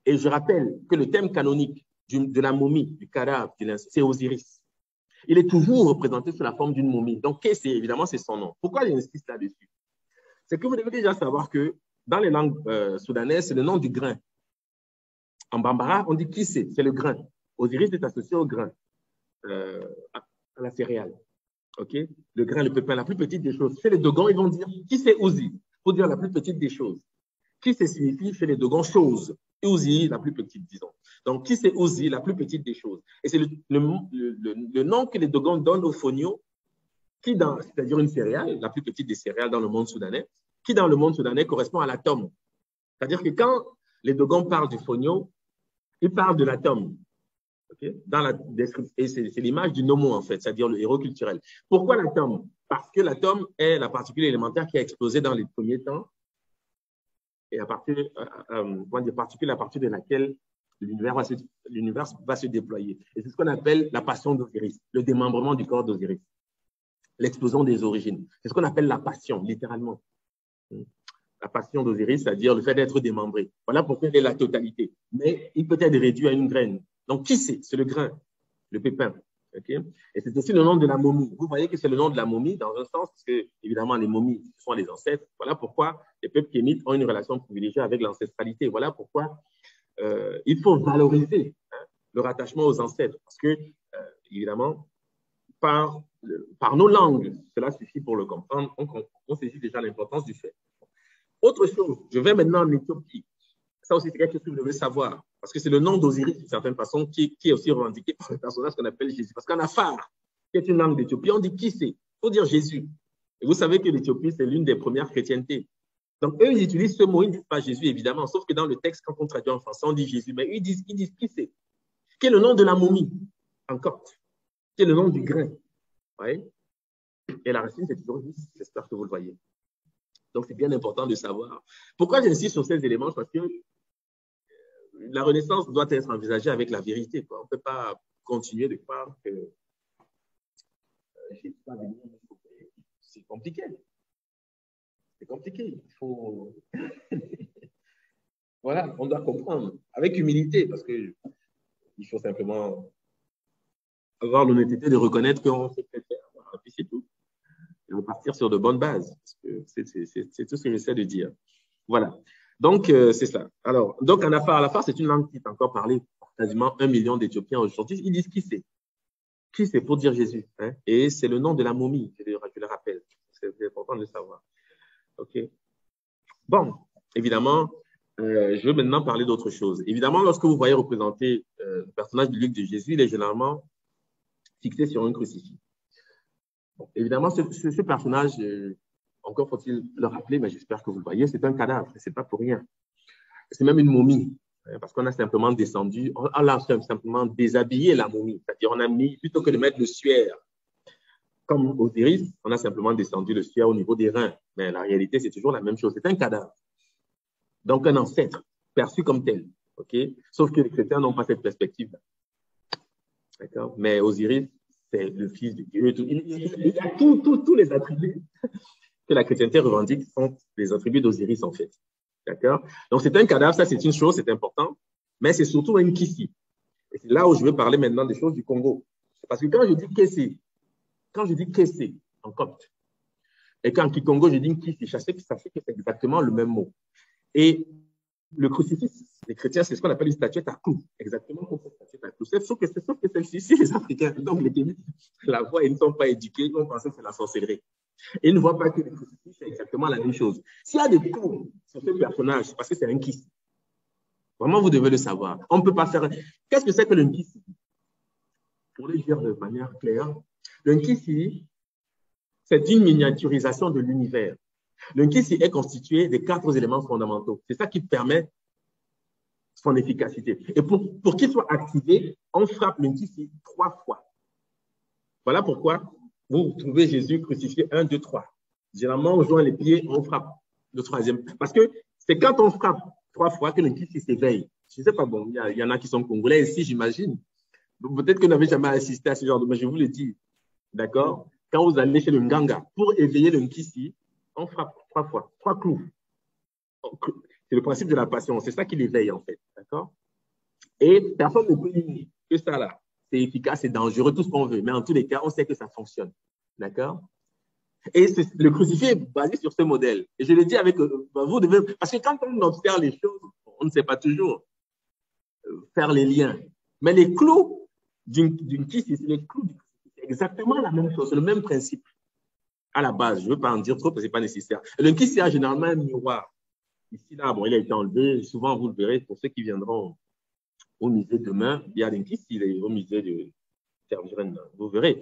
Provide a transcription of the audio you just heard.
Et je rappelle que le thème canonique de la momie, du cadavre, c'est Osiris. Il est toujours représenté sous la forme d'une momie. Donc, Kessé, évidemment, c'est son nom. Pourquoi j'insiste là-dessus? C'est que vous devez déjà savoir que dans les langues soudanaises, c'est le nom du grain. En bambara, on dit Kissé, c'est le grain. Osiris est associé au grain, à la céréale. Okay? Le grain, le pépin, la plus petite des choses. Chez les Dogons, ils vont dire Kissé Ouzi, pour dire la plus petite des choses. Kissé signifie chez les Dogons chose. Ouzi, la plus petite, disons. Donc, Kissé Ouzi, la plus petite des choses. Et c'est le nom que les Dogons donnent au fonio, c'est-à-dire une céréale, la plus petite des céréales dans le monde soudanais, qui dans le monde soudanais correspond à l'atome. C'est-à-dire que quand les Dogons parlent du fonio, ils parlent de l'atome. Okay? Et c'est l'image du nomo, en fait, c'est-à-dire le héros culturel. Pourquoi l'atome? Parce que l'atome est la particule élémentaire qui a explosé dans les premiers temps et particule à partir de laquelle l'univers va se déployer. Et c'est ce qu'on appelle la passion d'Osiris, le démembrement du corps d'Osiris, l'explosion des origines. C'est ce qu'on appelle la passion, littéralement. La passion d'Osiris, c'est-à-dire le fait d'être démembré. Voilà pourquoi il est la totalité. Mais il peut être réduit à une graine. Donc, qui c'est? C'est le grain, le pépin. Okay? Et c'est aussi le nom de la momie. Vous voyez que c'est le nom de la momie dans un sens, parce que, évidemment, les momies sont les ancêtres. Voilà pourquoi les peuples kémites ont une relation privilégiée avec l'ancestralité. Voilà pourquoi il faut valoriser le rattachement aux ancêtres. Parce que, évidemment, par nos langues, cela suffit pour le comprendre. On saisit déjà l'importance du fait. Autre chose, je vais maintenant en Éthiopie. Ça aussi, c'est quelque chose que vous devez savoir. Parce que c'est le nom d'Osiris, d'une certaine façon, qui est aussi revendiqué par le personnage qu'on appelle Jésus. Parce qu'en Afar, qui est une langue d'Éthiopie, on dit qui c'est? Il faut dire Jésus. Et vous savez que l'Éthiopie, c'est l'une des premières chrétientés. Donc, eux, ils utilisent ce mot, ils ne disent pas Jésus, évidemment. Sauf que dans le texte, quand on traduit en français, on dit Jésus. Mais eux, ils disent qui c'est? Qui est le nom de la momie, en copte? Qui est le nom du grain? Ouais. Et la racine, c'est toujours 10. J'espère que vous le voyez. Donc, c'est bien important de savoir. Pourquoi j'insiste sur ces éléments? Parce que la Renaissance doit être envisagée avec la vérité, quoi. On ne peut pas continuer de croire que c'est compliqué. C'est compliqué. Il faut... voilà, on doit comprendre avec humilité parce qu'il faut simplement avoir l'honnêteté de reconnaître qu'on sait faire. Voilà, et puis c'est tout. Et repartir sur de bonnes bases. Parce que c'est tout ce que j'essaie de dire. Voilà. Donc, c'est ça. Alors, donc, en Afar, c'est une langue qui est encore parlée par quasiment 1 million d'Éthiopiens aujourd'hui. Ils disent qui c'est? Qui c'est pour dire Jésus? Hein? Et c'est le nom de la momie, je le rappelle. C'est important de le savoir. OK. Bon, évidemment, je veux maintenant parler d'autre chose. Évidemment, lorsque vous voyez représenter le personnage du Luc de Jésus, il est généralement fixé sur un crucifix. Bon, évidemment, ce personnage, encore faut-il le rappeler, mais j'espère que vous le voyez, c'est un cadavre, c'est pas pour rien. C'est même une momie, parce qu'on a simplement descendu, on a simplement déshabillé la momie, c'est-à-dire on a mis, plutôt que de mettre le suaire, comme Osiris, on a simplement descendu le suaire au niveau des reins, mais la réalité, c'est toujours la même chose, c'est un cadavre. Donc un ancêtre, perçu comme tel, ok? Sauf que les chrétiens n'ont pas cette perspective-là, d'accord? Mais Osiris, c'est le fils de Dieu, il a tous les attributs que la chrétienté revendique sont les attributs d'Osiris, en fait. D'accord? Donc, c'est un cadavre, ça, c'est une chose, c'est important, mais c'est surtout un kissi. Et c'est là où je veux parler maintenant des choses du Congo. Parce que quand je dis kessi en copte, et qu'en Kikongo, je dis kissi, sachez que c'est exactement le même mot. Et le crucifix, les chrétiens, c'est ce qu'on appelle une statuette à clous, exactement comme cette statuette à clous. Sauf que celle-ci, si les Africains, donc les Kémites, la voient, ils ne sont pas éduqués, ils vont penser que c'est la sorcellerie. Et ils ne voient pas que le crucifix, c'est exactement la même chose. S'il y a des cours sur ce personnage, c'est parce que c'est un kissi. Vraiment, vous devez le savoir. On ne peut pas faire... Qu'est-ce que c'est que le nkissi? Pour le dire de manière claire, le nkissi, c'est une miniaturisation de l'univers. Le nkissi est constitué des 4 éléments fondamentaux. C'est ça qui permet son efficacité. Et pour qu'il soit activé, on frappe le nkissi 3 fois. Voilà pourquoi vous trouvez Jésus crucifié 1, 2, 3. Généralement, on joint les pieds, on frappe le 3e. Parce que c'est quand on frappe 3 fois que le nkissi s'éveille. Je ne sais pas, bon, il y en a qui sont congolais ici, j'imagine. Peut-être que vous n'avez jamais assisté à ce genre de... Mais je vous le dis, d'accord? Quand vous allez chez le Nganga, pour éveiller le nkissi, on frappe 3 fois, 3 clous. C'est le principe de la passion, c'est ça qui l'éveille en fait. D'accord? Et personne ne peut nier que ça, là, c'est efficace, c'est dangereux, tout ce qu'on veut. Mais en tous les cas, on sait que ça fonctionne. D'accord? Et le crucifix est basé sur ce modèle. Et je le dis avec, vous devez, parce que quand on observe les choses, on ne sait pas toujours faire les liens. Mais les clous d'une kiss, les clous, c'est exactement la même chose, c'est le même principe à la base. Je ne veux pas en dire trop parce que ce n'est pas nécessaire. Le kiss, c'est généralement un miroir. Ici, là, bon, il a été enlevé. Souvent, vous le verrez, pour ceux qui viendront au musée demain, il y a un kiss, il est au musée de Tervuren. Vous verrez.